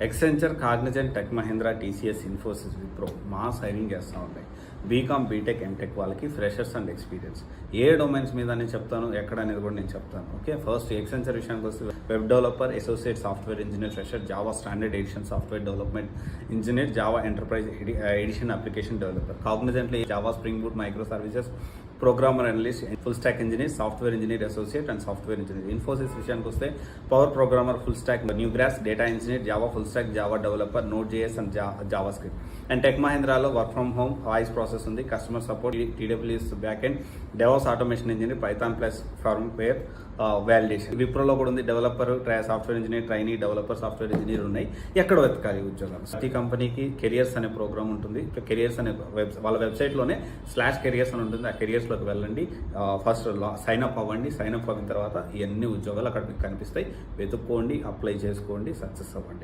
Accenture, Cognizant, tech Mahindra, TCS, Infosys, Wipro mass hiring చేస్తూ ఉంటాయి. BCom, BTech, MTech వాళ్ళకి freshers and experience. A domains మీద నేను చెప్తాను, ఎక్కడ అనేది కూడా నేను చెప్తాను. ఓకే, ఫస్ట్ ఎక్సెంచర్ విషయానికి వస్తే web developer, associate software engineer, fresher, Java standard edition software development engineer, Java enterprise edition application developer. కాగ్నిజెంట్లో Java, spring boot, micro services, programmer analyst, full stack engineer, software engineer associate and software engineer. Infosys విషయానికి వస్తే power programmer, full stack, new grad, data engineer, Java full stack, Java developer, node JS and JavaScript. And tech మహీంద్రాలో work from home, voice process ఉంది, customer support, TWS back end, DevOps automation engineer, python plus firmware validation. విప్రోలో కూడా ఉంది, developer, software engineer, trainee, developer, software engineer ఉన్నాయి. ఎక్కడ వెతకాలి ఉద్యోగాలు? ప్రతి కంపెనీకి కెరియర్స్ అనే ప్రోగ్రామ్ ఉంటుంది. కెరియర్స్ అనే వాళ్ళ వెబ్సైట్లోనే /కెరియర్స్ అని ఉంటుంది. ఆ కెరియర్స్లోకి వెళ్ళండి, ఫస్ట్ సైన్ అప్ అవ్వండి. సైన్ అప్ అయిన తర్వాత ఇవన్నీ ఉద్యోగాలు అక్కడ మీకు కనిపిస్తాయి. వెతుక్కోండి, అప్లై చేసుకోండి, సక్సెస్ అవ్వండి.